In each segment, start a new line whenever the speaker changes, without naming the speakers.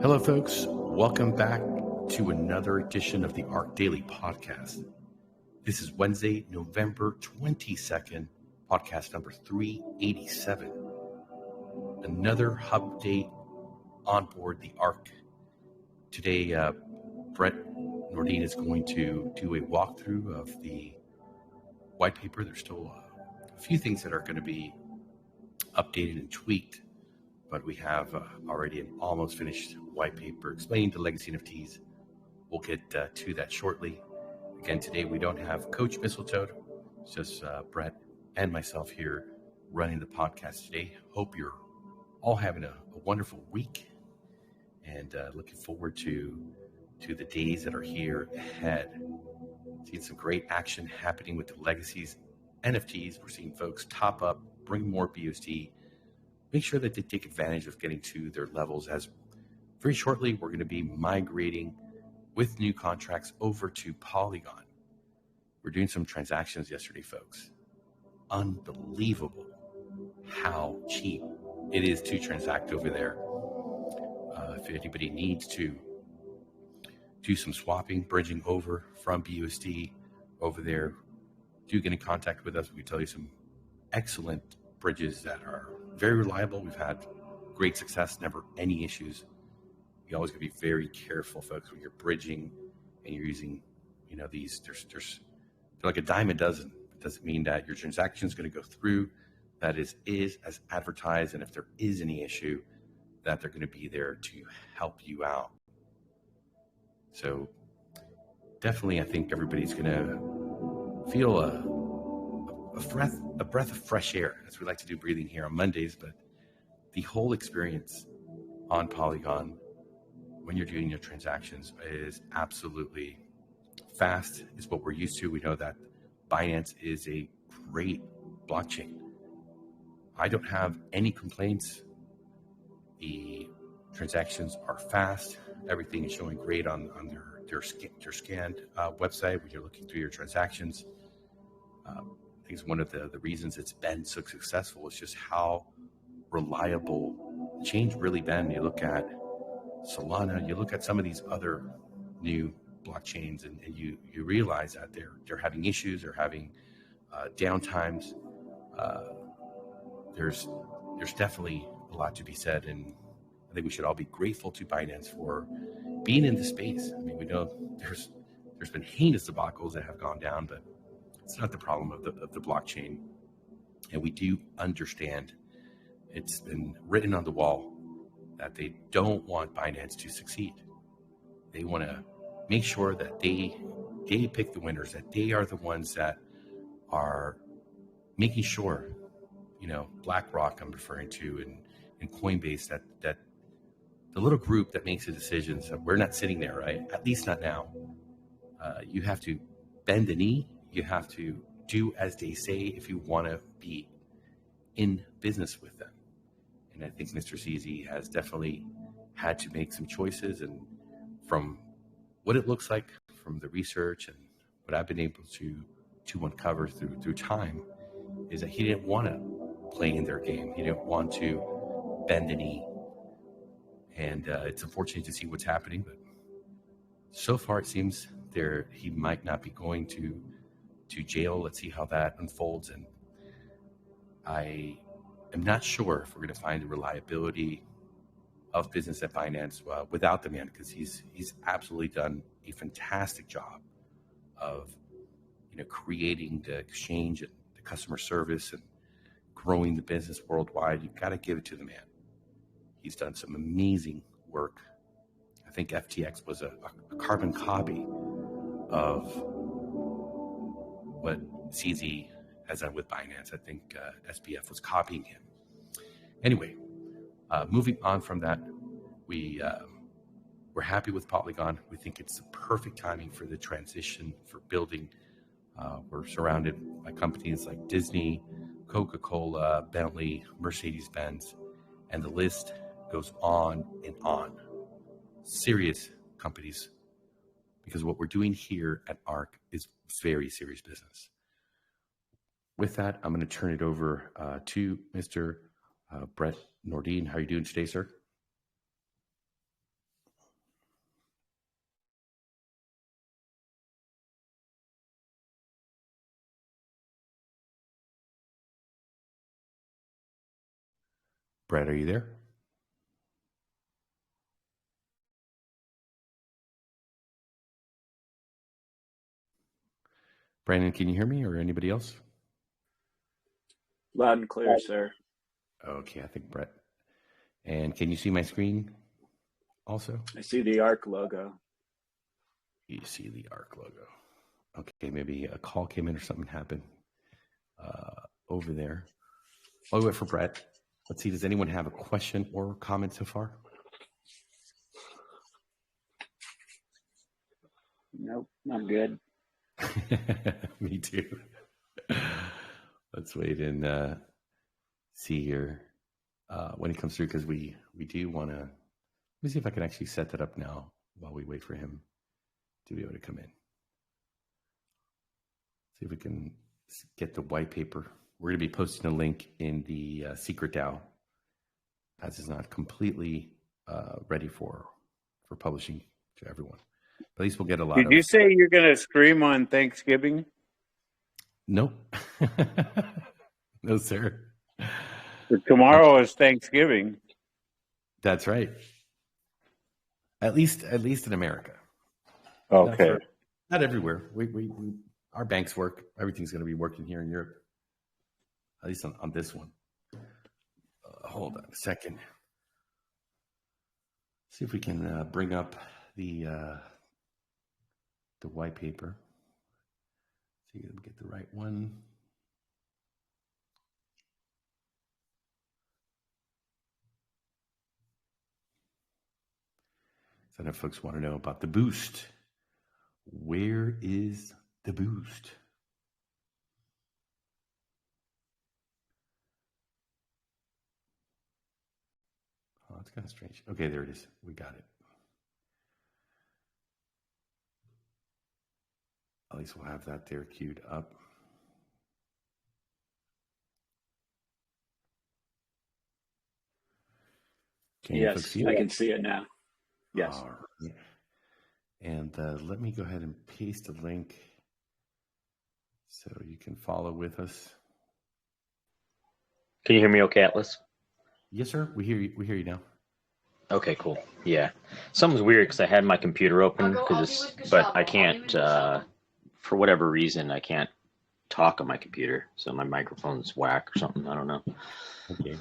Hello, folks. Welcome back to another edition of the ARK Daily Podcast. This is Wednesday, November 22nd, podcast number 387. Another hub day on board the ARK. Today, Brett Nordin is going to do a walkthrough of the white paper. There's still a few things that are going to be updated and tweaked, but we have already an almost finished white paper explaining the legacy NFTs. We'll get to that shortly. Again, today we don't have Coach Mistletoe. It's just Brett and myself here running the podcast today. Hope you're all having a wonderful week and looking forward to the days that are here ahead. Seeing some great action happening with the legacies NFTs. We're seeing folks top up, bring more BUSD, make sure that they take advantage of getting to their levels, as very shortly we're going to be migrating with new contracts over to Polygon. We're doing some transactions yesterday, folks. Unbelievable how cheap it is to transact over there. If anybody needs to do some swapping, bridging over from BUSD over there, do get in contact with us. We can tell you some excellent bridges that are very reliable. We've had great success, never any issues. You always got to be very careful, folks, when you're bridging and you're using, these. They're like a dime a dozen. It doesn't mean that your transaction is going to go through. That is as advertised, and if there is any issue, that they're going to be there to help you out. So definitely, I think everybody's going to feel a breath of fresh air, as we like to do breathing here on Mondays. But the whole experience on Polygon when you're doing your transactions is absolutely fast. Is what we're used to. We know that Binance is a great blockchain. I don't have any complaints. The transactions are fast. Everything is showing great on their scanned website when you're looking through your transactions. I think it's one of the reasons it's been so successful is just how reliable the chain's really been. You look at Solana, you look at some of these other new blockchains, and you realize that they're having issues, they're having downtimes. There's definitely a lot to be said, and I think we should all be grateful to Binance for being in the space. I mean, we know there's been heinous debacles that have gone down, but it's not the problem of the blockchain. And we do understand, it's been written on the wall that they don't want Binance to succeed. They want to make sure that they pick the winners, that they are the ones that are making sure, BlackRock I'm referring to, and Coinbase, that the little group that makes the decisions, that we're not sitting there, right? At least not now. You have to bend the knee. You have to do as they say if you want to be in business with them. And I think Mr. CZ has definitely had to make some choices. And from what it looks like from the research and what I've been able to uncover through time, is that he didn't want to play in their game. He didn't want to bend the knee. And it's unfortunate to see what's happening. But so far it seems he might not be going to jail. Let's see how that unfolds. And I am not sure if we're going to find the reliability of business at Binance without the man, because he's absolutely done a fantastic job of creating the exchange and the customer service and growing the business worldwide. You've got to give it to the man. He's done some amazing work. I think FTX was a carbon copy of what CZ has done with Binance. I think SBF was copying him. Anyway, moving on from that, we're happy with Polygon. We think it's the perfect timing for the transition, for building. We're surrounded by companies like Disney, Coca-Cola, Bentley, Mercedes-Benz, and the list goes on and on. Serious companies, because what we're doing here at ARK is very serious business. With that, I'm going to turn it over to Mr. Brett Nordin. How are you doing today, sir? Brett, are you there? Brandon, can you hear me or anybody else?
Loud and clear, sir.
Okay, I think Brett. And can you see my screen also?
I see the ARK logo.
You see the ARK logo. Okay, maybe a call came in or something happened over there. I'll wait for Brett. Let's see, does anyone have a question or comment so far?
Nope, I'm good.
Me too. Let's wait and see here when he comes through, because we do want to. Let me see if I can actually set that up now while we wait for him to be able to come in. See if we can get the white paper. We're going to be posting a link in the secret DAO, as it's not completely ready for publishing to everyone. But at least we'll get a lot of...
Did you say you're going to stream on Thanksgiving?
Nope. No, sir.
Tomorrow is Thanksgiving.
That's right. At least in America.
Okay.
Not everywhere. We our banks work. Everything's going to be working here in Europe. At least on this one. Hold on a second. See if we can bring up the white paper. See if we get the right one. So I know folks want to know about the boost. Where is the boost? Oh, it's kind of strange. Okay, there it is. We got it. At least we'll have that there queued up.
Yes, I can see it now. Yes.
All right. And let me go ahead and paste a link so you can follow with us.
Can you hear me okay, Atlas?
Yes, sir. We hear you. We hear you now.
Okay, cool. Yeah. Something's weird because I had my computer open, but I can't, for whatever reason, I can't talk on my computer. So my microphone's whack or something. I don't know.
Okay.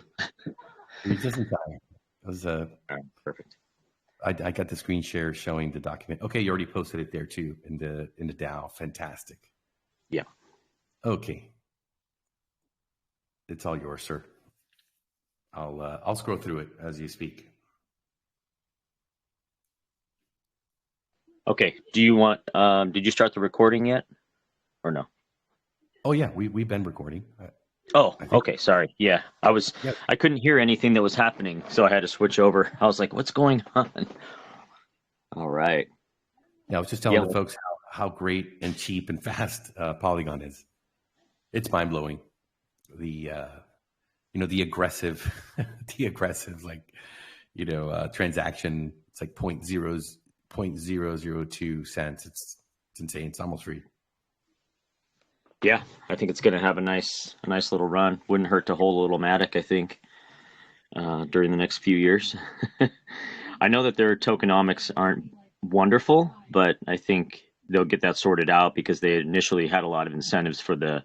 You're just in time. That was,
all right, perfect.
I got the screen share showing the document. Okay, you already posted it there too in the DAO. Fantastic.
Yeah.
Okay. It's all yours, sir. I'll scroll through it as you speak.
Okay. Do you want? Did you start the recording yet, or no?
Oh yeah, we've been recording.
Okay. Sorry. Yeah, I couldn't hear anything that was happening, so I had to switch over. I was like, "What's going on?" All right.
Yeah, I was just telling the folks how great and cheap and fast Polygon is. It's mind blowing. The aggressive, transaction. It's like 0.002 cents. It's insane. It's almost free.
Yeah, I think it's going to have a nice little run. Wouldn't hurt to hold a little Matic, I think, during the next few years. I know that their tokenomics aren't wonderful, but I think they'll get that sorted out because they initially had a lot of incentives for the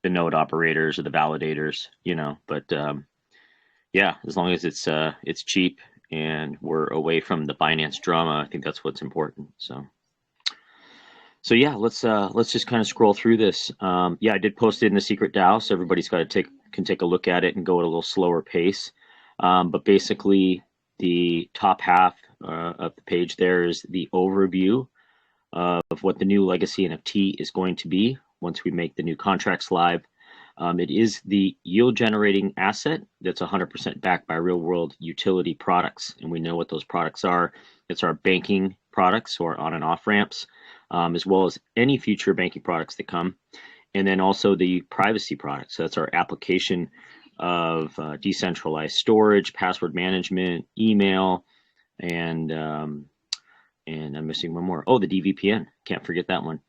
node operators or the validators, But yeah, as long as it's cheap and we're away from the Binance drama, I think that's what's important. So yeah, let's just kind of scroll through this. Yeah, I did post it in the secret DAO, so everybody's can take a look at it and go at a little slower pace. But basically, the top half of the page there is the overview of what the new legacy NFT is going to be once we make the new contracts live. It is the yield-generating asset that's 100% backed by real-world utility products, and we know what those products are. It's our banking products or on and off ramps, as well as any future banking products that come, and then also the privacy products. So that's our application of decentralized storage, password management, email, and I'm missing one more. Oh, the DVPN. Can't forget that one.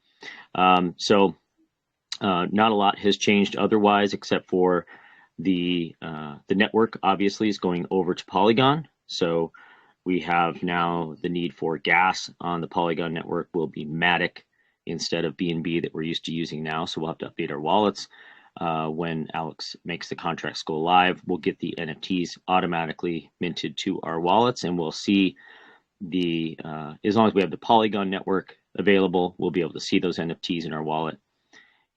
Not a lot has changed otherwise, except for The network obviously is going over to Polygon. So we have now the need for gas on the Polygon network will be Matic instead of BNB that we're used to using now. So we'll have to update our wallets. When Alex makes the contracts go live, we'll get the NFTs automatically minted to our wallets, and we'll see the as long as we have the Polygon network available, we'll be able to see those NFTs in our wallet.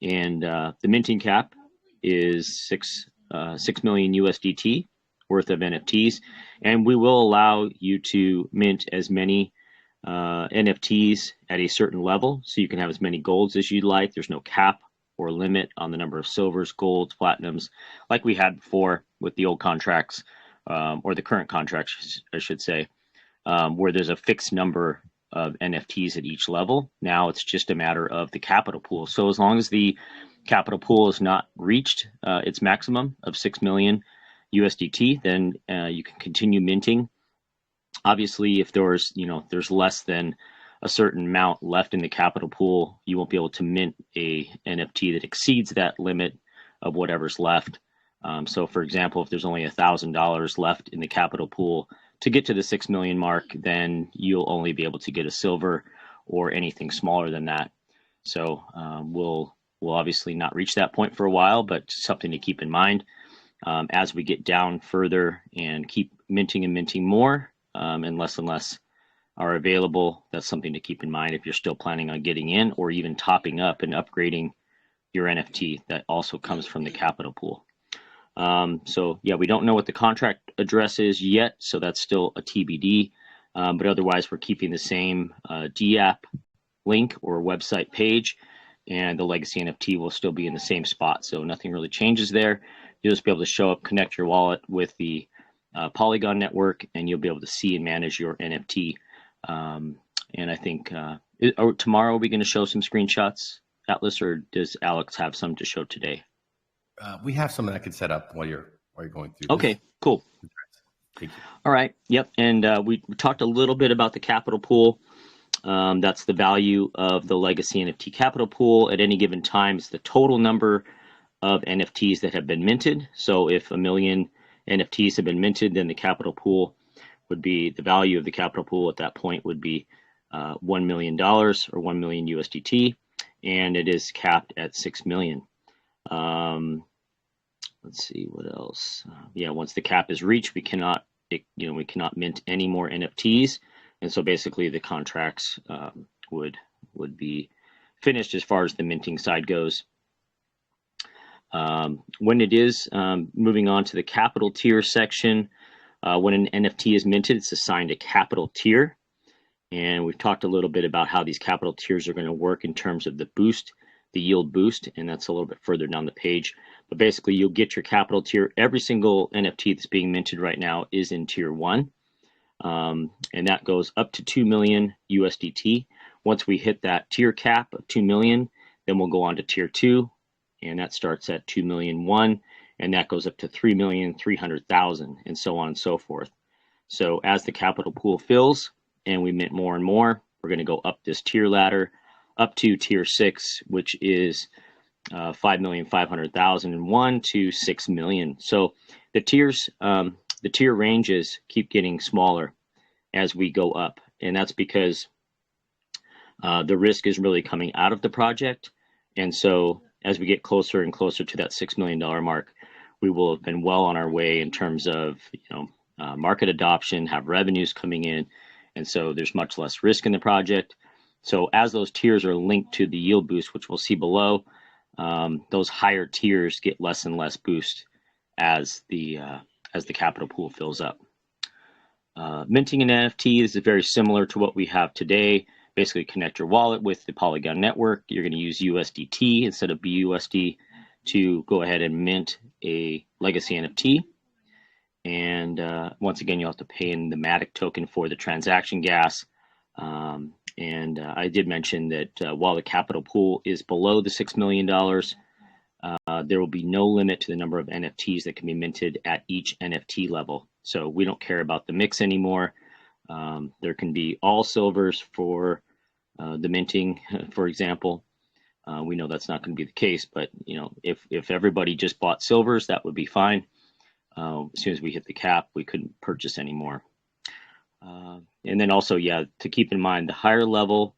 And the minting cap is 6 million USDT worth of NFTs, and we will allow you to mint as many NFTs at a certain level, so you can have as many golds as you'd like. There's no cap or limit on the number of silvers, golds, platinums, like we had before with the old contracts, or the current contracts, I should say, where there's a fixed number of NFTs at each level. Now it's just a matter of the capital pool. So as long as the capital pool is not reached its maximum of 6 million USDT, then you can continue minting. Obviously, if there's less than a certain amount left in the capital pool, you won't be able to mint a NFT that exceeds that limit of whatever's left. So for example, if there's only $1,000 left in the capital pool to get to the 6 million mark, then you'll only be able to get a silver or anything smaller than that. So we'll obviously not reach that point for a while, but something to keep in mind as we get down further and keep minting and minting more, and less are available. That's something to keep in mind if you're still planning on getting in or even topping up and upgrading your NFT. That also comes from the capital pool. So yeah, we don't know what the contract address is yet, so that's still a TBD. But otherwise, we're keeping the same dApp link or website page, and the legacy NFT will still be in the same spot. So nothing really changes there. You'll just be able to show up, connect your wallet with the Polygon network, and you'll be able to see and manage your NFT. And I think tomorrow, are we going to show some screenshots, Atlas, or does Alex have some to show today?
We have some that I could set up while you're going through.
Okay, cool.
Thank you.
All right. Yep. And we talked a little bit about the capital pool. That's the value of the legacy NFT capital pool at any given time. It's the total number of NFTs that have been minted. So if 1 million NFTs have been minted, then the capital pool would be, the value of the capital pool at that point would be $1 million or 1 million USDT, and it is capped at 6 million. Let's see what else. Yeah, once the cap is reached, we cannot mint any more NFTs, and so basically the contracts would be finished as far as the minting side goes. When it is moving on to the capital tier section, when an NFT is minted, it's assigned a capital tier. And we've talked a little bit about how these capital tiers are going to work in terms of the boost, the yield boost, and that's a little bit further down the page. But basically, you'll get your capital tier. Every single NFT that's being minted right now is in tier 1. And that goes up to 2 million USDT. Once we hit that tier cap of 2 million, then we'll go on to tier 2. And that starts at 2,000,001, and that goes up to 3,300,000, and so on and so forth. So as the capital pool fills and we mint more and more, we're going to go up this tier ladder up to tier 6, which is 5,500,001 to 6 million. So the tiers, the tier ranges keep getting smaller as we go up, and that's because the risk is really coming out of the project, and so as we get closer and closer to that $6 million mark, we will have been well on our way in terms of market adoption, have revenues coming in, and so there's much less risk in the project. So as those tiers are linked to the yield boost, which we'll see below, those higher tiers get less and less boost as the capital pool fills up. Minting an NFT is very similar to what we have today. Basically, connect your wallet with the Polygon network. You're going to use USDT instead of BUSD to go ahead and mint a legacy NFT. And once again, you'll have to pay in the Matic token for the transaction gas. And I did mention that while the capital pool is below the $6 million, there will be no limit to the number of NFTs that can be minted at each NFT level. So we don't care about the mix anymore. There can be all silvers for the minting, for example, We know that's not going to be the case, but if everybody just bought silvers, that would be fine. As soon as we hit the cap, we couldn't purchase anymore. And then also, to keep in mind, the higher level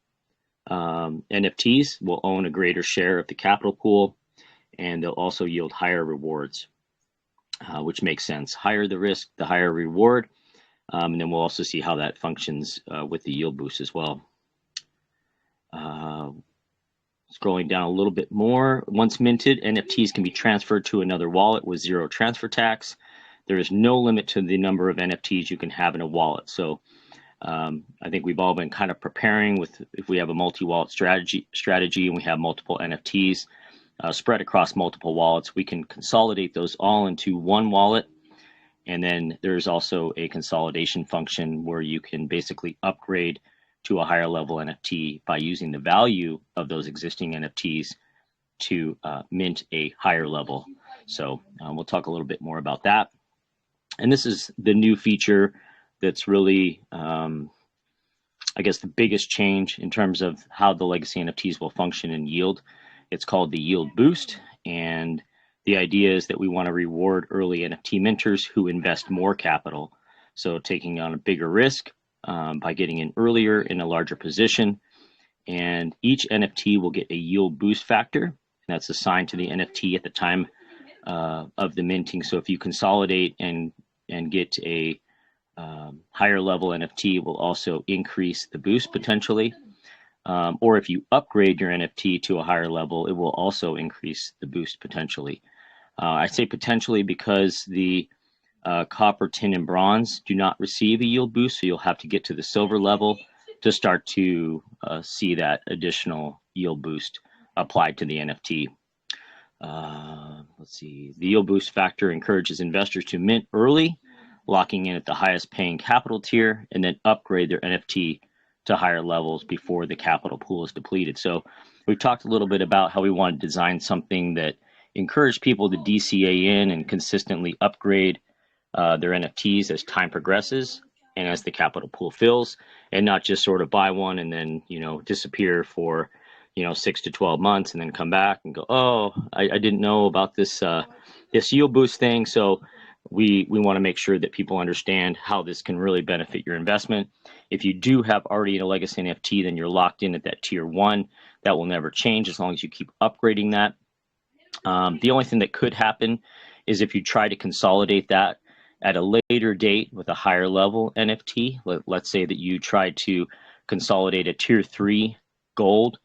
NFTs will own a greater share of the capital pool, and they'll also yield higher rewards, which makes sense. Higher the risk, the higher reward. And then we'll also see how that functions with the yield boost as well. Scrolling down a little bit more, once minted, NFTs can be transferred to another wallet with zero transfer tax. There is no limit to the number of NFTs you can have in a wallet. So I think we've all been kind of preparing with, if we have a multi-wallet strategy and we have multiple NFTs spread across multiple wallets, we can consolidate those all into one wallet. And then there's also a consolidation function where you can basically upgrade to a higher level NFT by using the value of those existing NFTs to mint a higher level. So we'll talk a little bit more about that. And this is the new feature that's really, I guess, the biggest change in terms of how the legacy NFTs will function and yield. It's called the yield boost. And the idea is that we want to reward early NFT minters who invest more capital. So taking on a bigger risk by getting in earlier in a larger position. And each NFT will get a yield boost factor. And that's assigned to the NFT at the time of the minting. So if you consolidate and get a higher level NFT, will also increase the boost potentially. Or if you upgrade your NFT to a higher level, it will also increase the boost potentially. I say potentially because the copper, tin, and bronze do not receive a yield boost, so you'll have to get to the silver level to start to see that additional yield boost applied to the NFT. Let's see. The yield boost factor encourages investors to mint early, locking in at the highest paying capital tier, and then upgrade their NFT to higher levels before the capital pool is depleted. So we've talked a little bit about how we want to design something that encourage people to DCA in and consistently upgrade their NFTs as time progresses and as the capital pool fills, and not just sort of buy one and then disappear for 6 to 12 months and then come back and go, oh, I didn't know about this this yield boost thing. So we want to make sure that people understand how this can really benefit your investment. If you do have already a legacy NFT, then you're locked in at that tier 1. That will never change as long as you keep upgrading that. The only thing that could happen is if you try to consolidate that at a later date with a higher level NFT. Let's say that you try to consolidate a tier 3 gold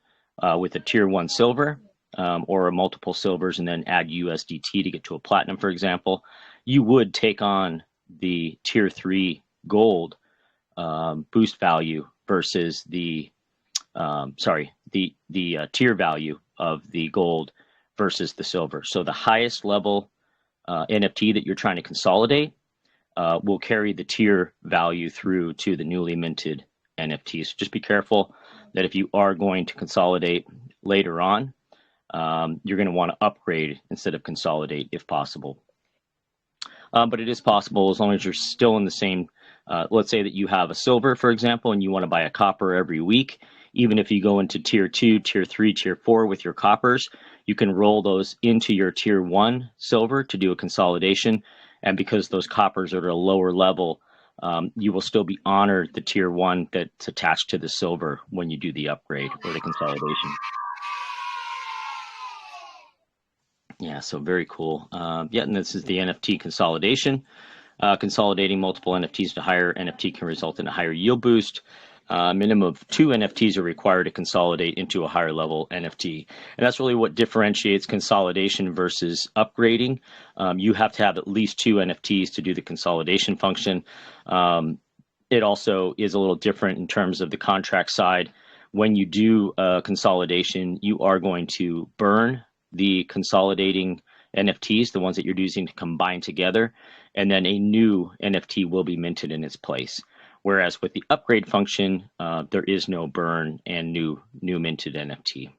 with a tier 1 silver or a multiple silvers and then add USDT to get to a platinum, for example. You would take on the tier 3 gold boost value versus the tier value of the gold versus the silver. So the highest level NFT that you're trying to consolidate will carry the tier value through to the newly minted NFTs. So just be careful that if you are going to consolidate later on, you're going to want to upgrade instead of consolidate if possible. But it is possible as long as you're still in the same, let's say that you have a silver, for example, and you want to buy a copper every week. Even if you go into tier 2, tier 3, tier 4 with your coppers, you can roll those into your tier 1 silver to do a consolidation. And because those coppers are at a lower level, you will still be honored the tier 1 that's attached to the silver when you do the upgrade or the consolidation. Yeah, so very cool. And this is the NFT consolidation. Consolidating multiple NFTs to higher NFT can result in a higher yield boost. Minimum of 2 NFTs are required to consolidate into a higher level NFT. And that's really what differentiates consolidation versus upgrading. You have to have at least 2 NFTs to do the consolidation function. It also is a little different in terms of the contract side. When you do consolidation, you are going to burn the consolidating NFTs, the ones that you're using to combine together, and then a new NFT will be minted in its place. Whereas with the upgrade function, there is no burn and new minted NFT.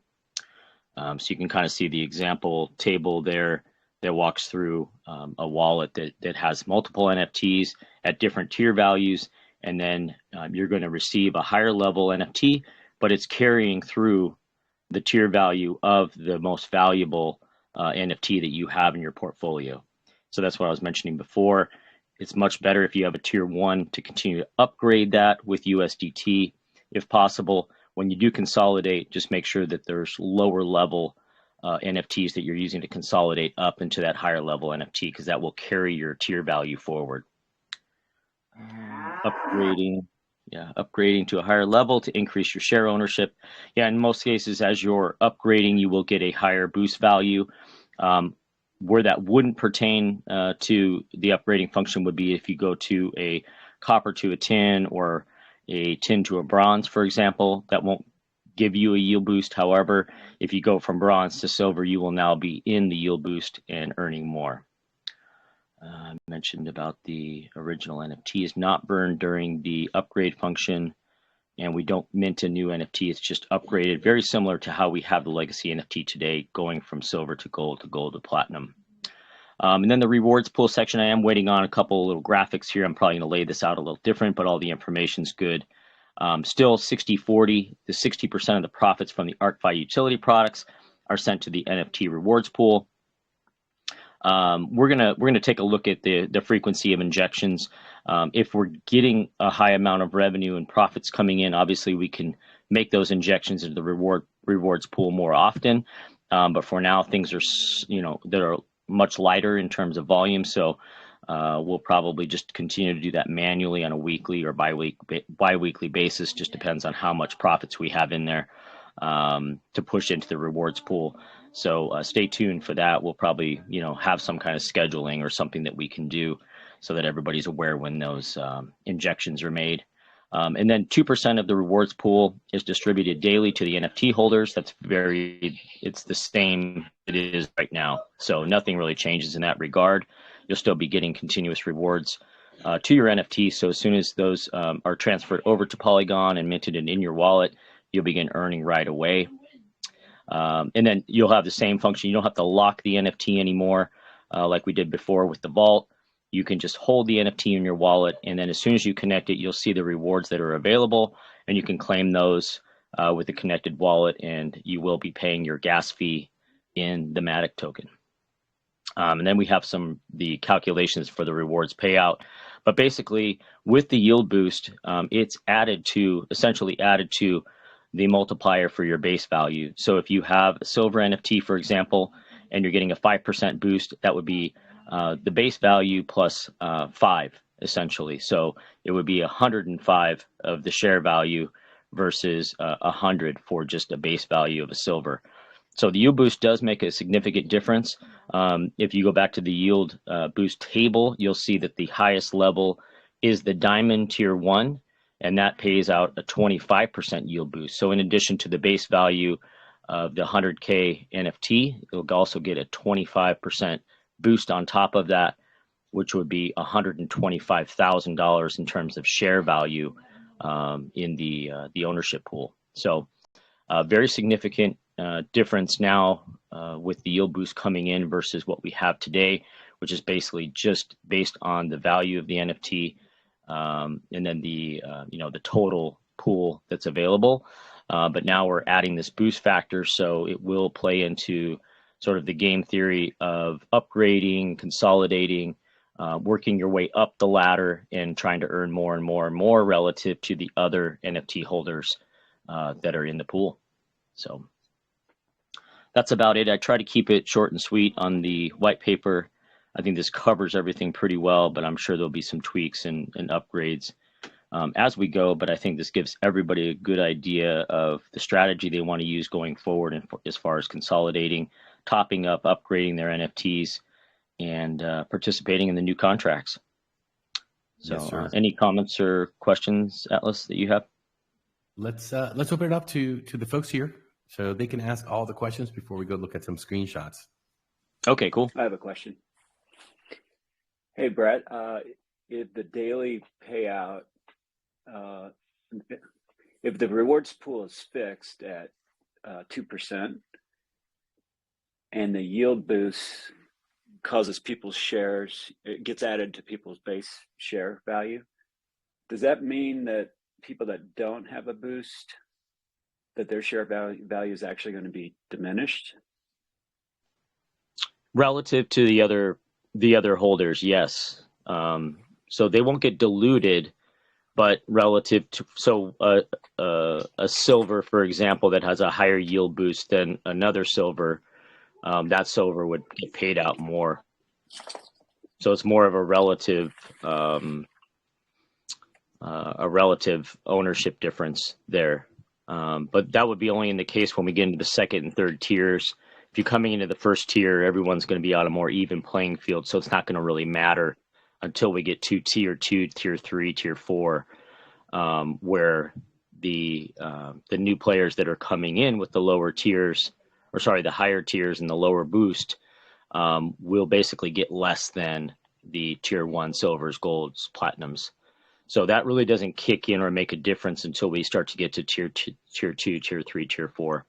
So you can kind of see the example table there that walks through a wallet that has multiple NFTs at different tier values, and then you're going to receive a higher level NFT, but it's carrying through the tier value of the most valuable NFT that you have in your portfolio. So that's what I was mentioning before. It's much better if you have a tier 1 to continue to upgrade that with USDT if possible. When you do consolidate, just make sure that there's lower level NFTs that you're using to consolidate up into that higher level NFT, because that will carry your tier value forward. Upgrading to a higher level to increase your share ownership. Yeah, in most cases, as you're upgrading, you will get a higher boost value. Where that wouldn't pertain to the upgrading function would be if you go to a copper to a tin or a tin to a bronze, for example. That won't give you a yield boost. However, if you go from bronze to silver, you will now be in the yield boost and earning more. I mentioned about the original NFT is not burned during the upgrade function, and we don't mint a new NFT. It's just upgraded, very similar to how we have the legacy NFT today, going from silver to gold to platinum. And then the rewards pool section, I am waiting on a couple little graphics here. I'm probably going to lay this out a little different, but all the information's good. Still 60-40, the 60% of the profits from the ArkFi utility products are sent to the NFT rewards pool. We're gonna take a look at the frequency of injections. If we're getting a high amount of revenue and profits coming in, obviously we can make those injections into the rewards pool more often. But for now, things are that are much lighter in terms of volume. So we'll probably just continue to do that manually on a weekly or bi-weekly basis. Just depends on how much profits we have in there to push into the rewards pool. So stay tuned for that. We'll probably, have some kind of scheduling or something that we can do so that everybody's aware when those injections are made. And then 2% of the rewards pool is distributed daily to the NFT holders. It's the same it is right now. So nothing really changes in that regard. You'll still be getting continuous rewards to your NFT. So as soon as those are transferred over to Polygon and minted and in your wallet, you'll begin earning right away. And then you'll have the same function. You don't have to lock the NFT anymore like we did before with the vault. You can just hold the NFT in your wallet, and then as soon as you connect it, you'll see the rewards that are available, and you can claim those with the connected wallet, and you will be paying your gas fee in the Matic token. And then we have the calculations for the rewards payout. But basically, with the yield boost, it's essentially added to the multiplier for your base value. So if you have a silver NFT, for example, and you're getting a 5% boost, that would be the base value plus 5, essentially. So it would be 105 of the share value versus 100 for just a base value of a silver. So the yield boost does make a significant difference. If you go back to the yield boost table, you'll see that the highest level is the diamond tier 1, and that pays out a 25% yield boost. So in addition to the base value of the 100K NFT, it'll also get a 25% boost on top of that, which would be $125,000 in terms of share value in the ownership pool. So very significant difference now with the yield boost coming in versus what we have today, which is basically just based on the value of the NFT and then the total pool that's available. But now we're adding this boost factor, so it will play into sort of the game theory of upgrading, consolidating, working your way up the ladder and trying to earn more and more and more relative to the other NFT holders that are in the pool. So that's about it. I try to keep it short and sweet on the white paper. I think this covers everything pretty well, but I'm sure there'll be some tweaks and upgrades as we go. But I think this gives everybody a good idea of the strategy they want to use going forward and as far as consolidating, topping up, upgrading their NFTs, and participating in the new contracts. So
Yes,
any comments or questions, Atlas, that you have?
Let's open it up to the folks here so they can ask all the questions before we go look at some screenshots.
Okay, cool.
I have a question. Hey, Brett, if the daily payout, if the rewards pool is fixed at 2% and the yield boost causes people's shares, it gets added to people's base share value, does that mean that people that don't have a boost that their share value is actually going to be diminished?
Relative to the other holders, yes. So they won't get diluted, but relative to a silver, for example, that has a higher yield boost than another silver, that silver would get paid out more. So it's more of a relative ownership difference there. But that would be only in the case when we get into the second and third tiers. If you're coming into the first tier, everyone's going to be on a more even playing field, so it's not going to really matter until we get to tier 2, tier 3, tier 4, where the new players that are coming in with the lower tiers, or sorry, the higher tiers and the lower boost, will basically get less than the tier 1 silvers, golds, platinums. So that really doesn't kick in or make a difference until we start to get to tier 2, tier 3, tier 4,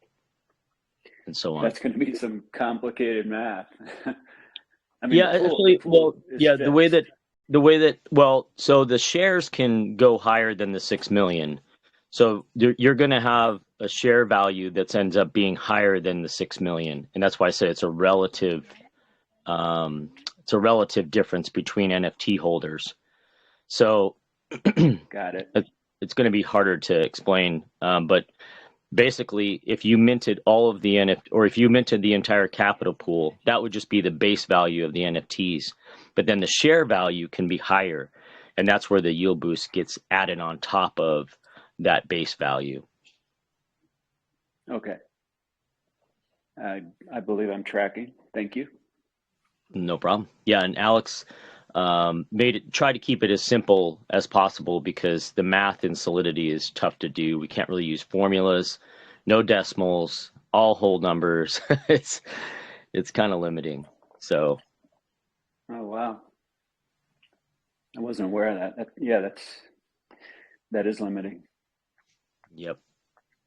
and so on.
That's going to be some complicated math. I mean,
Yeah, the way that so the shares can go higher than the 6 million. So you're going to have a share value that ends up being higher than the 6 million, and that's why I say it's a relative difference between NFT holders. So
got it.
It's going to be harder to explain, but basically, if you minted all of the NFT, or if you minted the entire capital pool, that would just be the base value of the NFTs. But then the share value can be higher, and that's where the yield boost gets added on top of that base value.
Okay. I believe I'm tracking. Thank you.
No problem. Yeah, and Alex try to keep it as simple as possible because the math in Solidity is tough to do. We can't really use formulas, no decimals, all whole numbers. it's kind of limiting. So.
Oh wow. I wasn't aware of that. That is limiting.
Yep.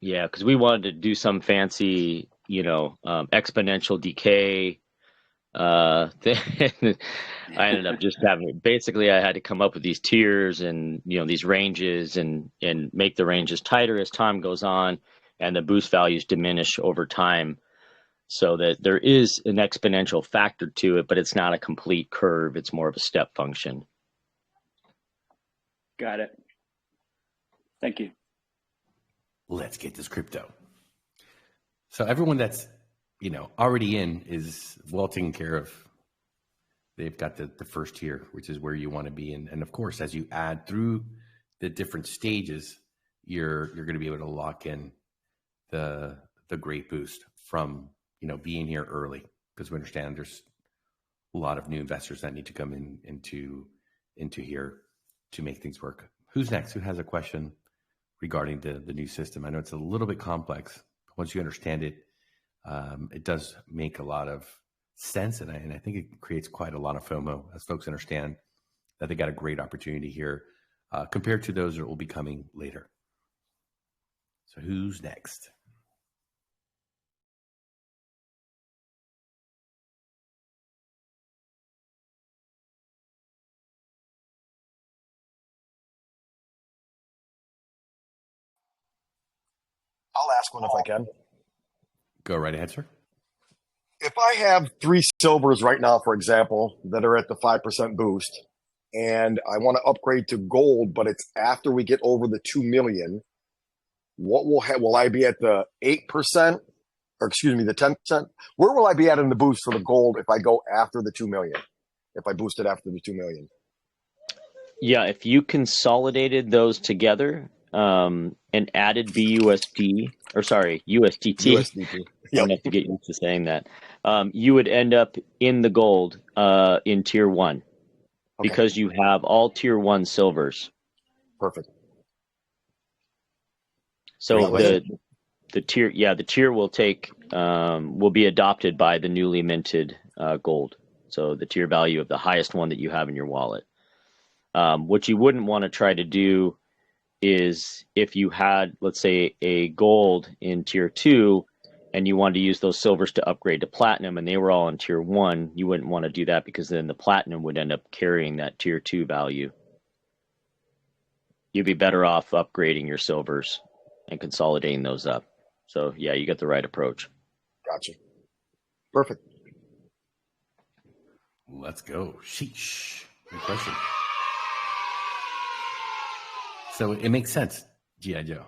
Yeah, because we wanted to do some fancy, exponential decay. I ended up just having basically I had to come up with these tiers and these ranges and make the ranges tighter as time goes on, and the boost values diminish over time, so that there is an exponential factor to it, but it's not a complete curve. It's more of a step function.
Got it. Thank you.
Let's get this crypto. So everyone that's already in is well taken care of. They've got the first tier, which is where you want to be. And of course, as you add through the different stages, you're going to be able to lock in the great boost from being here early, because we understand there's a lot of new investors that need to come into here to make things work. Who's next? Who has a question regarding the new system? I know it's a little bit complex. Once you understand it, it does make a lot of sense, and I think it creates quite a lot of FOMO as folks understand that they got a great opportunity here compared to those that will be coming later. So who's next?
I'll ask one if I can.
Go right ahead, sir.
If I have 3 silvers right now, for example, that are at the 5% boost, and I want to upgrade to gold, but it's after we get over the 2 million, will I be at the 8%, or excuse me, the 10%? Where will I be at in the boost for the gold if I go after the 2 million? If I boost it after the 2 million?
Yeah, if you consolidated those together and added USDT.
USDT.
I don't have to get used to saying that. You would end up in the gold in tier 1 because you have all tier 1 silvers.
Perfect.
So the tier will be adopted by the newly minted gold. So the tier value of the highest one that you have in your wallet. What you wouldn't want to try to do is if you had, let's say, a gold in tier 2 and you wanted to use those silvers to upgrade to platinum and they were all in tier 1, you wouldn't want to do that because then the platinum would end up carrying that tier 2 value. You'd be better off upgrading your silvers and consolidating those up. So yeah, you got the right approach.
Gotcha. Perfect.
Let's go. Sheesh. Good question. So it makes sense, G.I. Joe.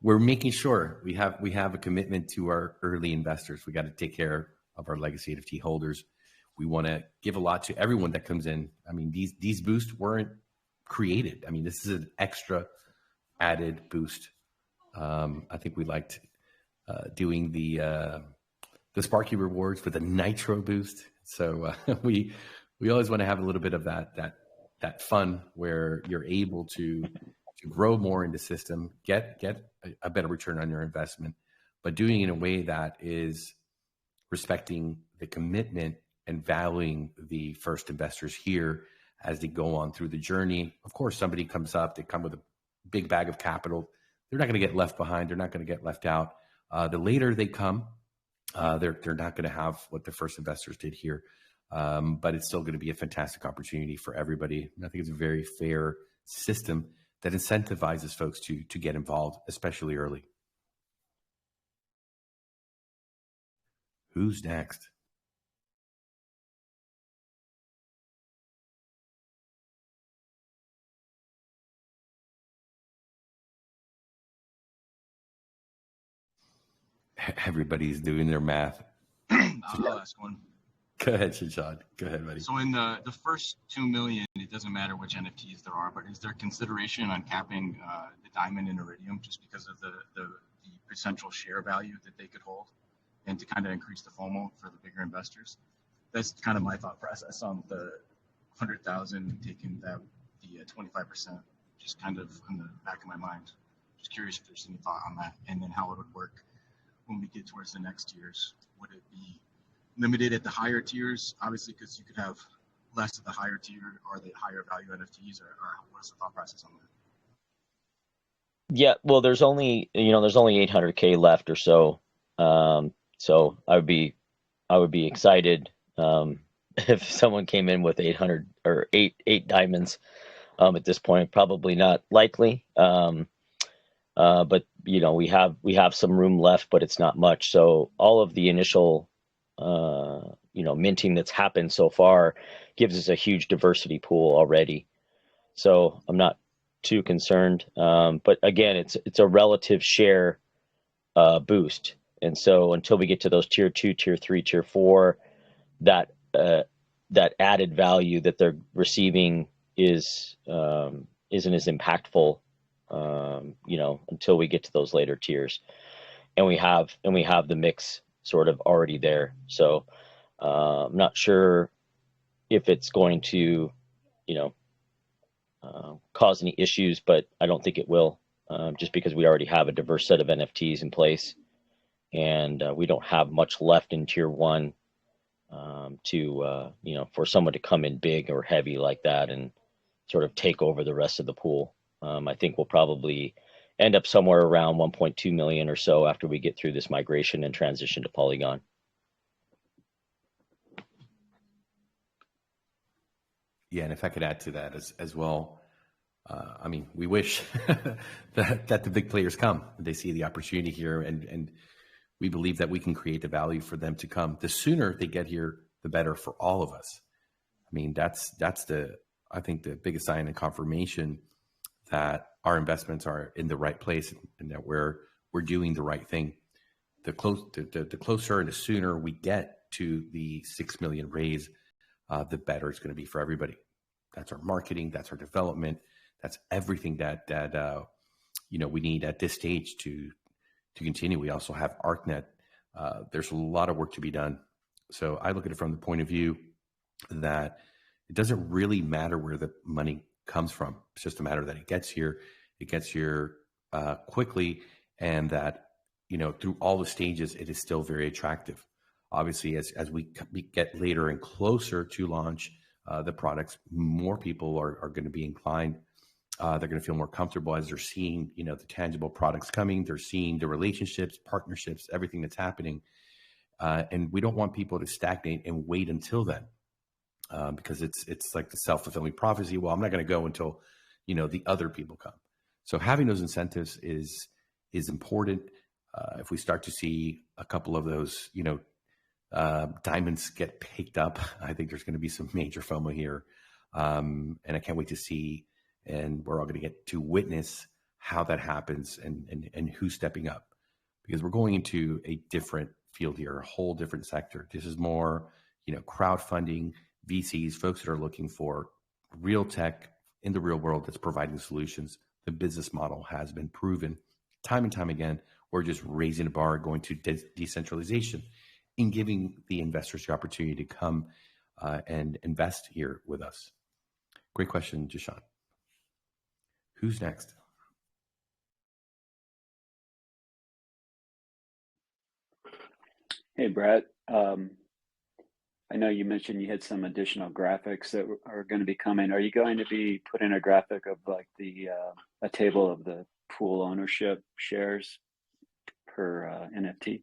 We're making sure we have a commitment to our early investors. We got to take care of our legacy NFT holders. We want to give a lot to everyone that comes in. I mean, these boosts weren't created. I mean, this is an extra added boost. I think we liked doing the Sparky rewards with the Nitro boost. So we always want to have a little bit of that fun where you're able to grow more in the system, get a better return on your investment, but doing it in a way that is respecting the commitment and valuing the first investors here as they go on through the journey. Of course, somebody comes up, they come with a big bag of capital. They're not going to get left behind. They're not going to get left out. The later they come, they're not going to have what the first investors did here. But it's still going to be a fantastic opportunity for everybody. And I think it's a very fair system that incentivizes folks to get involved, especially early. Who's next? Everybody's doing their math.
I'll ask one.
Go ahead, Shishad. Go ahead, buddy.
So in the first 2 million, it doesn't matter which NFTs there are, but is there consideration on capping the diamond and iridium just because of the potential share value that they could hold, and to kind of increase the FOMO for the bigger investors? That's kind of my thought process on the 100,000 taking the 25%, just kind of in the back of my mind. Just curious if there's any thought on that, and then how it would work when we get towards the next tiers. Would it be limited at the higher tiers, obviously, because you could have less at the higher tier or the higher value NFTs, or what's the thought process on that?
Yeah, well, there's only 800K left or so. So I would be excited if someone came in with 800 or eight diamonds at this point. Probably not likely. But we have some room left, but it's not much. So all of the initial minting that's happened so far gives us a huge diversity pool already. So I'm not too concerned. But again, it's a relative share boost. And so until we get to those tier 2, tier 3, tier 4, that added value that they're receiving isn't as impactful, until we get to those later tiers. And we have the mix sort of already there. So I'm not sure if it's going to, cause any issues, but I don't think it will, just because we already have a diverse set of NFTs in place, and we don't have much left in tier 1 for someone to come in big or heavy like that and sort of take over the rest of the pool. I think we'll probably end up somewhere around 1.2 million or so after we get through this migration and transition to Polygon.
Yeah, and if I could add to that as well, we wish that the big players come. They see the opportunity here, and we believe that we can create the value for them to come. The sooner they get here, the better for all of us. I mean, that's I think the biggest sign and confirmation that our investments are in the right place and that we're doing the right thing. The closer and the sooner we get to the 6 million raise, the better it's going to be for everybody. That's our marketing, that's our development, that's everything that we need at this stage to continue. We also have ArkNet. There's a lot of work to be done. So I look at it from the point of view that it doesn't really matter where the money comes from. It's just a matter that it gets here quickly, and that through all the stages it is still very attractive. Obviously, as we get later and closer to launch the products, more people are going to be inclined. They're going to feel more comfortable as they're seeing the tangible products coming. They're seeing the relationships, partnerships, everything that's happening, and we don't want people to stagnate and wait until then. Because it's like the self-fulfilling prophecy. Well, I'm not going to go until the other people come. So having those incentives is is important. If we start to see a couple of those, diamonds get picked up, I think there's going to be some major FOMO here. And I can't wait to see, and we're all going to get to witness how that happens and who's stepping up, because we're going into a different field here, a whole different sector. This is more, crowdfunding, VCs, folks that are looking for real tech in the real world that's providing solutions. The business model has been proven time and time again. We're just raising the bar, going to decentralization, and giving the investors the opportunity to come and invest here with us. Great question, Jashan. Who's next?
Hey, Brett. I know you mentioned you had some additional graphics that are going to be coming. Are you going to be putting a graphic of like a table of the pool ownership shares per NFT?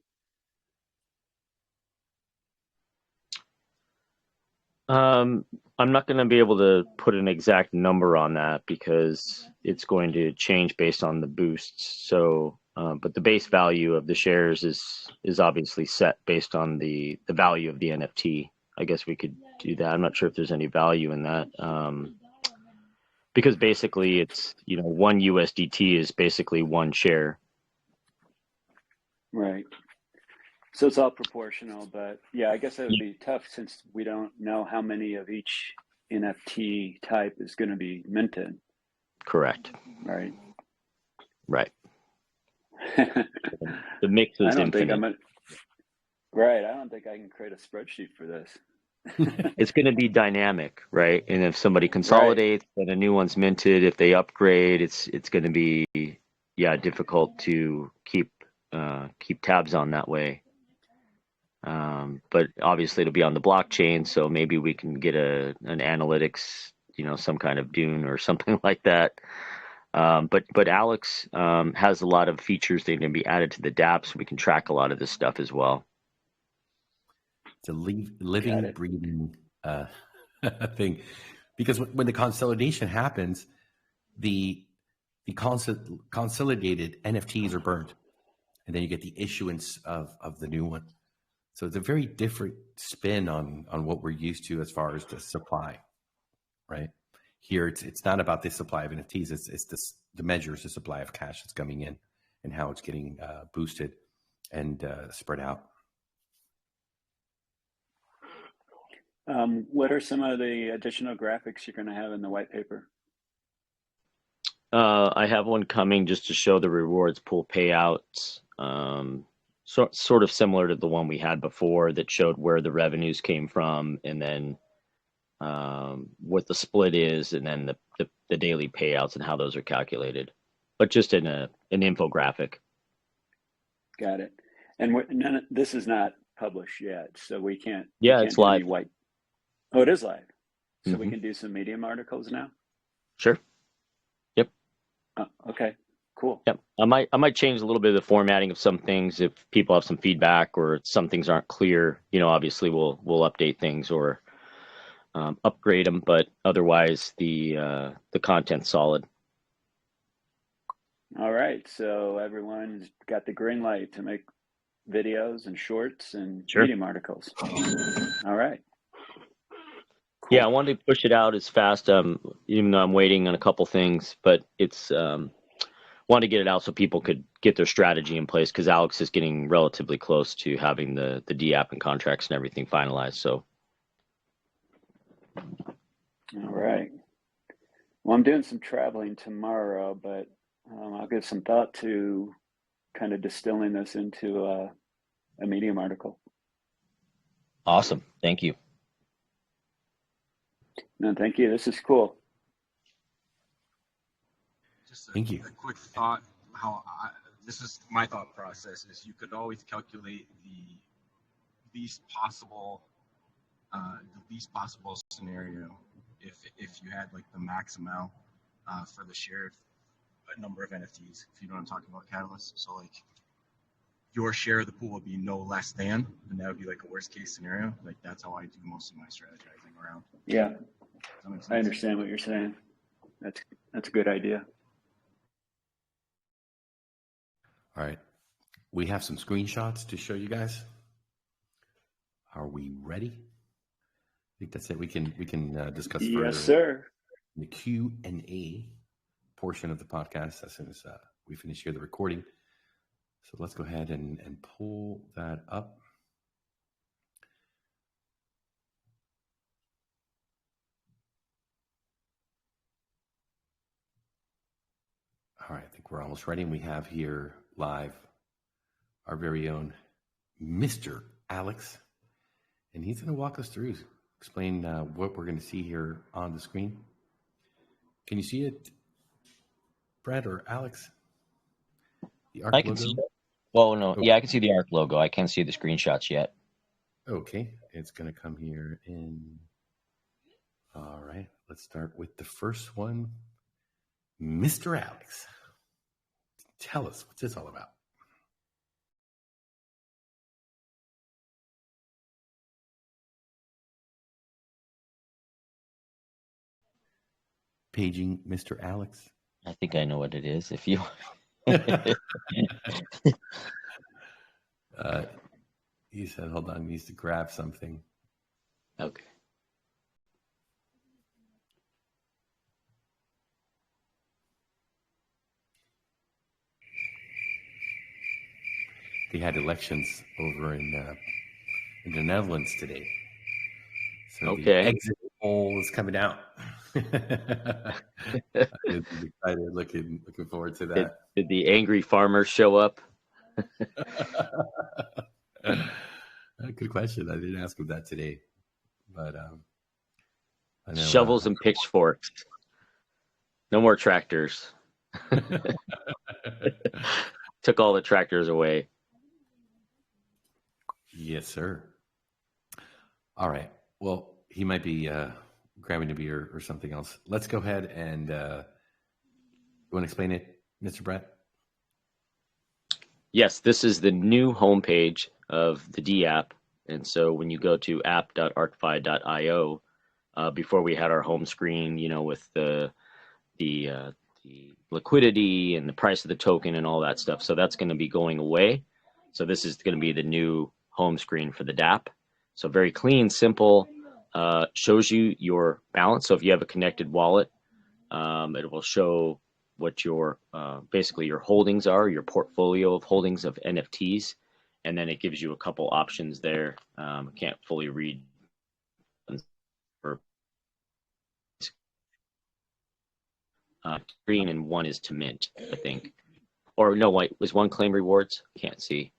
I'm not going to be able to put an exact number on that because it's going to change based on the boosts. So, but the base value of the shares is obviously set based on the value of the NFT. I guess we could do that. I'm not sure if there's any value in that, because basically it's, one USDT is basically one share.
Right. So it's all proportional, but yeah, I guess it would be tough since we don't know how many of each NFT type is going to be minted.
Correct.
Right.
Right. The mix is infinite.
Right. I don't think I can create a spreadsheet for this.
It's going to be dynamic, right? And if somebody consolidates, then a new one's minted. If they upgrade, it's going to be difficult to keep tabs on that way. But obviously it'll be on the blockchain, so maybe we can get an analytics, some kind of Dune or something like that. But Alex has a lot of features that are going to be added to the dApp, so we can track a lot of this stuff as well.
It's a living, breathing thing, because when the consolidation happens, the consolidated NFTs are burned, and then you get the issuance of the new one. So it's a very different spin on what we're used to as far as the supply, right? Here, it's not about the supply of NFTs. It's the measures, the supply of cash that's coming in, and how it's getting boosted and spread out.
What are some of the additional graphics you're going to have in the white paper?
I have one coming just to show the rewards pool payouts. Sort of similar to the one we had before that showed where the revenues came from, and then what the split is, and then the daily payouts and how those are calculated, but just in an infographic.
Got it. And this is not published yet, so we can't.
Yeah, it's live.
Oh, it is live. So we can do some Medium articles now?
Sure. Yep.
Oh, okay. Cool.
Yep. I might change a little bit of the formatting of some things if people have some feedback or some things aren't clear. Obviously we'll update things or upgrade them, but otherwise the content's solid.
All right. So everyone's got the green light to make videos and shorts and Medium articles. All right. Cool.
Yeah, I wanted to push it out as fast, even though I'm waiting on a couple things, but it's wanted to get it out so people could get their strategy in place, because Alex is getting relatively close to having the dApp and contracts and everything finalized. So,
all right. Well, I'm doing some traveling tomorrow, but I'll give some thought to kind of distilling this into a Medium article.
Awesome. Thank you.
No, thank you. This is cool.
Just
Thank you.
A quick thought. This is my thought process: is you could always calculate the least possible scenario if you had like the max amount for the shared number of NFTs. If you know what I'm talking about, Catalyst. So like your share of the pool would be no less than, and that would be like a worst case scenario. Like that's how I do most of my strategizing around.
Yeah, I understand what you're saying. That's a good idea.
All right. We have some screenshots to show you guys. Are we ready? I think that's it. We can discuss further.
Yes, sir.
In the Q&A portion of the podcast as soon as we finish here the recording. So let's go ahead and pull that up. All right, I think we're almost ready. And we have here live our very own Mr. Alex. And he's going to walk us through, explain what we're going to see here on the screen. Can you see it, Brad or Alex? The ARK
I can
logo?
see it. Well, no.
Okay.
Yeah, I can see the ARK logo. I can't see the screenshots yet.
Okay, it's going to come here in. All right, let's start with the first one. Mr. Alex, tell us, what's this all about? Paging Mr. Alex.
I think I know what it is. If you.
He said, hold on, he needs to grab something.
Okay.
They had elections over in the Netherlands today. So
Okay.
the exit poll is coming out. I'm excited, looking forward to that.
Did the angry farmers show up?
Good question. I didn't ask him that today, but I know,
Shovels and pitchforks. No more tractors. Took all the tractors away.
Yes, sir. All right. Well, he might be grabbing a beer or something else. Let's go ahead and you want to explain it, Mr. Brett?
Yes, this is the new homepage of the dApp. And so when you go to app.arkfi.io, before we had our home screen, with the liquidity and the price of the token and all that stuff. So that's going to be going away. So this is going to be the new home screen for the dApp. So very clean, simple, shows you your balance. So if you have a connected wallet, it will show what your basically your holdings are, your portfolio of holdings of NFTs, and then it gives you a couple options there. I can't fully read. Green and one is to mint, I think. Or no, wait, was one claim rewards? Can't see.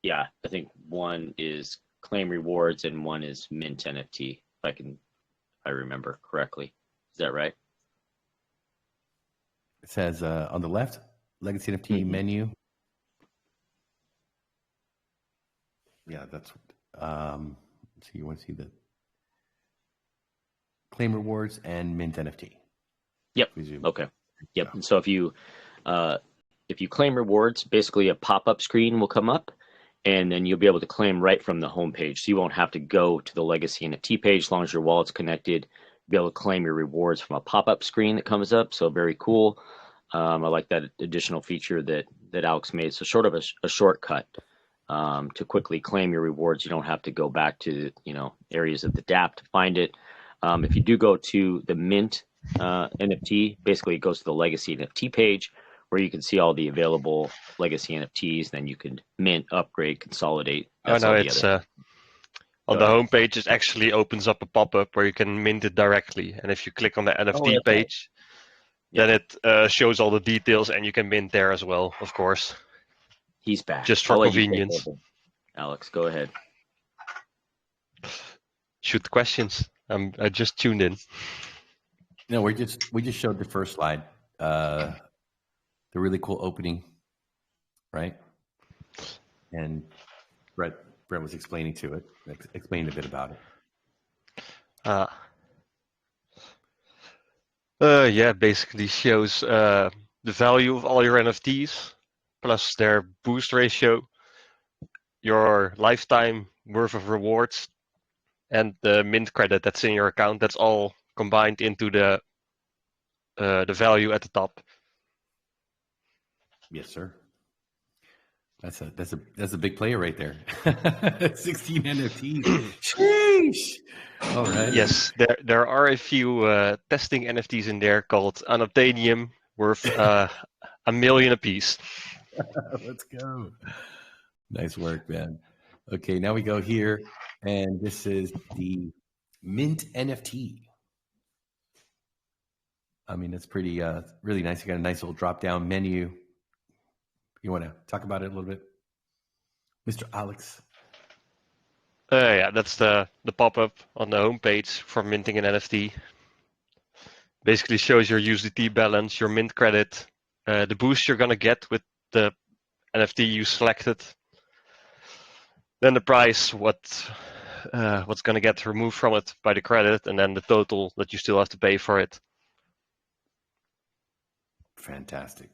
Yeah, I think one is claim rewards and one is mint NFT, if I remember correctly. Is that right?
It says on the left, Legacy NFT menu. Yeah, that's. So you want to see the claim rewards and mint NFT.
Yep. Okay. Yep. And so if you claim rewards, basically a pop-up screen will come up, and then you'll be able to claim right from the home page. So you won't have to go to the Legacy NFT page as long as your wallet's connected. You'll be able to claim your rewards from a pop-up screen that comes up. So very cool. I like that additional feature that Alex made. So sort of a shortcut to quickly claim your rewards. You don't have to go back to areas of the dApp to find it. If you do go to the mint NFT, basically it goes to the Legacy NFT page where you can see all the available Legacy NFTs. Then you can mint, upgrade, consolidate.
That's it's on the homepage. It actually opens up a pop-up where you can mint it directly, and if you click on the NFT page, then it shows all the details, and you can mint there as well. Of course,
he's back.
Just for convenience.
Alex, go ahead.
Shoot the questions. I just tuned in.
No, we just showed the first slide, the really cool opening, right? And Brett was explaining a bit about it.
Yeah, basically shows the value of all your NFTs plus their boost ratio, your lifetime worth of rewards, and the mint credit that's in your account. That's all combined into the value at the top.
Yes, sir. That's a big player right there. 16 NFTs. Sheesh. All right.
Yes, there are a few testing NFTs in there called Unobtainium, worth $1 million apiece.
Let's go. Nice work, man. Okay, now we go here, and this is the Mint NFT. I mean, it's pretty, really nice. You got a nice little drop-down menu. You want to talk about it a little bit, Mr. Alex?
Yeah, that's the pop-up on the homepage for minting an NFT. Basically shows your USDT balance, your mint credit, the boost you're gonna get with the NFT you selected, then the price, what's gonna get removed from it by the credit, and then the total that you still have to pay for it.
Fantastic.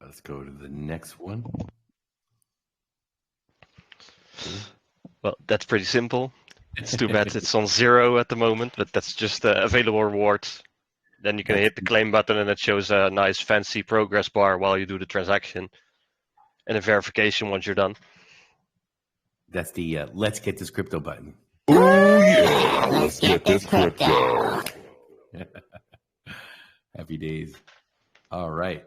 Let's go to the next one.
Well, that's pretty simple. It's too bad it's on 0 at the moment, but that's just available rewards. Then you can hit the claim button and it shows a nice fancy progress bar while you do the transaction and a verification once you're done.
That's the let's get this crypto button.
Oh yeah, let's get this crypto.
Happy days. All right.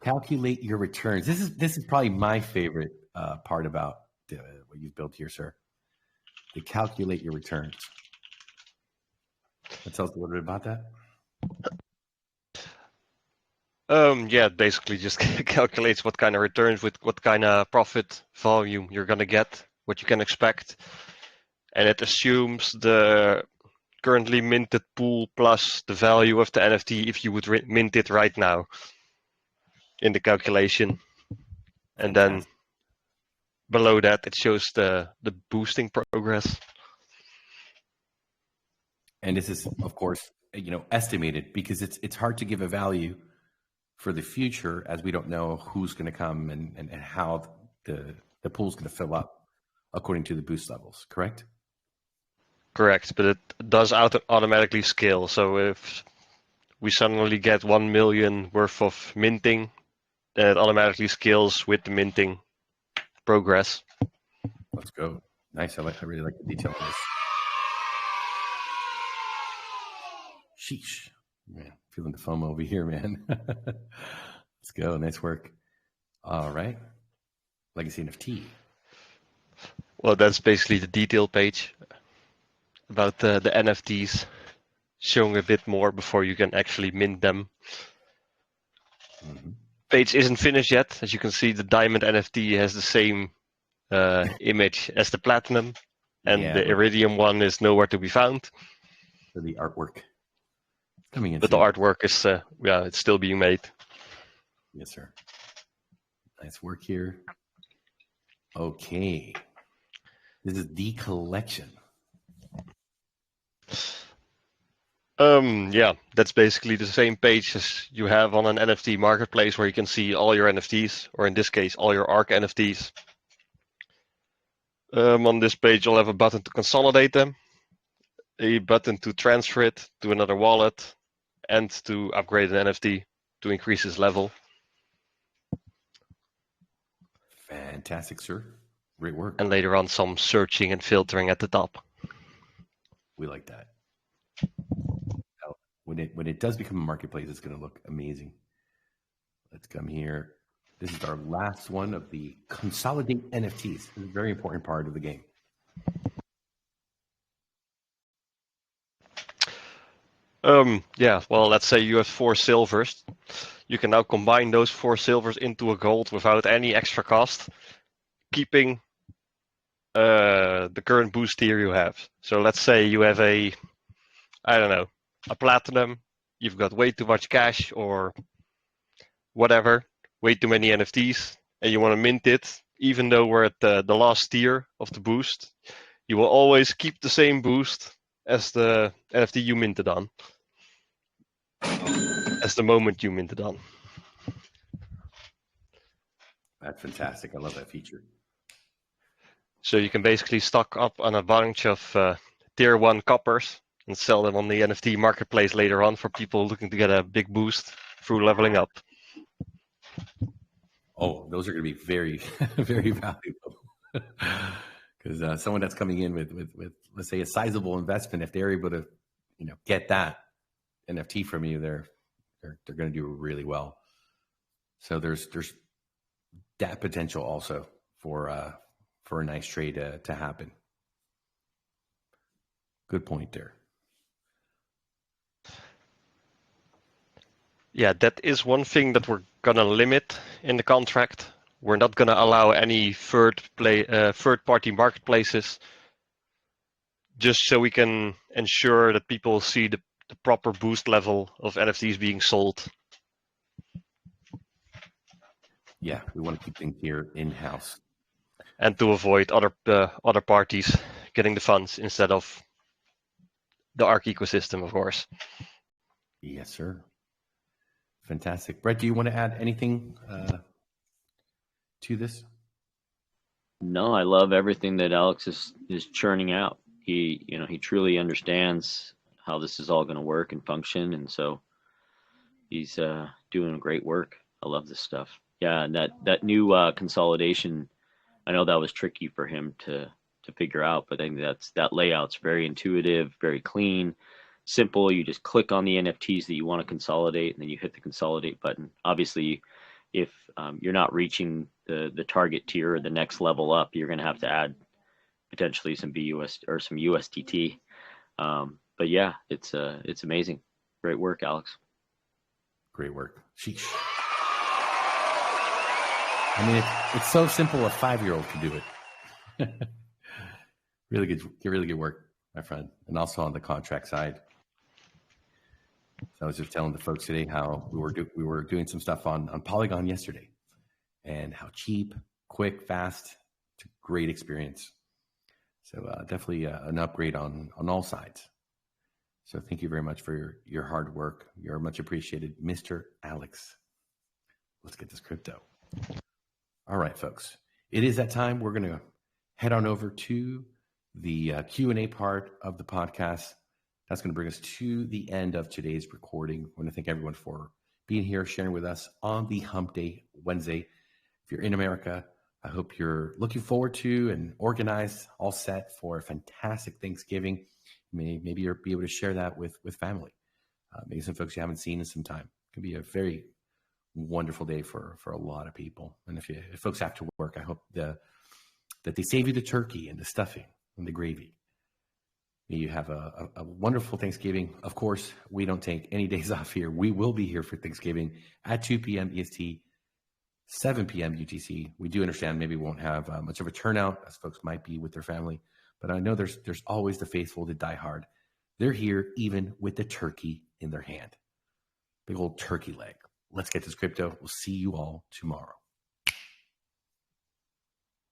Calculate your returns. This is probably my favorite part about what you've built here, sir. To calculate your returns. Tell us a little bit about that.
Yeah, it basically just calculates what kind of returns with what kind of profit volume you're gonna get, what you can expect, and it assumes the currently minted pool plus the value of the NFT if you would mint it right now in the calculation. And then below that, it shows the boosting progress.
And this is, of course, estimated because it's hard to give a value for the future as we don't know who's going to come and how the pool's going to fill up according to the boost levels, correct?
Correct, but it does automatically scale. So if we suddenly get 1 million worth of minting, then it automatically scales with the minting progress.
Let's go. Nice. I really like the detail of this. Sheesh. Man, feeling the FOMO over here, man. Let's go. Nice work. All right. Legacy NFT.
Well, that's basically the detail page about the NFTs, showing a bit more before you can actually mint them.
Mm-hmm.
Page isn't finished yet. As you can see, the diamond NFT has the same image as the platinum, and the iridium one is nowhere to be found.
So the artwork coming in.
But the artwork is, it's still being made.
Yes, sir. Nice work here. Okay. This is the collection.
Yeah, that's basically the same page as you have on an NFT marketplace where you can see all your NFTs, or in this case, all your ARK NFTs. On this page, you'll have a button to consolidate them, a button to transfer it to another wallet, and to upgrade an NFT to increase its level.
Fantastic, sir. Great work.
And later on, some searching and filtering at the top.
We like that. When it does become a marketplace, it's going to look amazing. Let's come here. This is our last one of the consolidate NFTs. It's a very important part of the game.
Yeah, well, let's say you have 4 silvers. You can now combine those 4 silvers into a gold without any extra cost, keeping the current boost tier you have. So let's say you have a platinum, you've got way too much cash or whatever, way too many NFTs, and you want to mint it, even though we're at the last tier of the boost, you will always keep the same boost as the NFT you minted on, as the moment you minted on.
That's fantastic. I love that feature.
So you can basically stock up on a bunch of tier 1 coppers and sell them on the NFT marketplace later on for people looking to get a big boost through leveling up.
Oh, those are going to be very, very valuable. Because someone that's coming in with, let's say, a sizable investment, if they're able to, get that NFT from you, they're going to do really well. So there's that potential also for a nice trade to happen. Good point there.
Yeah, that is one thing that we're gonna limit in the contract. We're not gonna allow any third-party marketplaces, just so we can ensure that people see the proper boost level of NFTs being sold.
Yeah, we want to keep things here in-house.
And to avoid other parties getting the funds instead of the ARK ecosystem, of course.
Yes, sir. Fantastic. Brett, do you want to add anything to this?
No, I love everything that Alex is churning out. He truly understands how this is all going to work and function, and so he's doing great work. I love this stuff. Yeah, and that new consolidation, I know that was tricky for him to figure out, but I think that layout's very intuitive, very clean, simple. You just click on the NFTs that you want to consolidate, and then you hit the consolidate button. Obviously, if you're not reaching the target tier or the next level up, you're going to have to add potentially some BUS or some USDT. But yeah, it's amazing. Great work, Alex.
Great work. Sheesh. I mean, it's so simple. A 5-year-old can do it. Really good work, my friend. And also on the contract side. So I was just telling the folks today how we were doing some stuff on Polygon yesterday, and how cheap, quick, fast, it's a great experience. So definitely an upgrade on all sides. So thank you very much for your hard work. You're much appreciated, Mr. Alex. Let's get this crypto. All right, folks. It is that time. We're going to head on over to the Q&A part of the podcast. That's going to bring us to the end of today's recording. I want to thank everyone for being here, sharing with us on the Hump Day Wednesday. If you're in America, I hope you're looking forward to and organized, all set for a fantastic Thanksgiving. Maybe you'll be able to share that with family. Maybe some folks you haven't seen in some time. It can be a very wonderful day for a lot of people. And if folks have to work, I hope that they save you the turkey and the stuffing and the gravy. May you have a wonderful Thanksgiving. Of course, we don't take any days off here. We will be here for Thanksgiving at 2 p.m. EST, 7 p.m. UTC. We do understand maybe we won't have much of a turnout, as folks might be with their family. But I know there's always the faithful that die hard. They're here even with the turkey in their hand. Big old turkey leg. Let's get this crypto. We'll see you all tomorrow.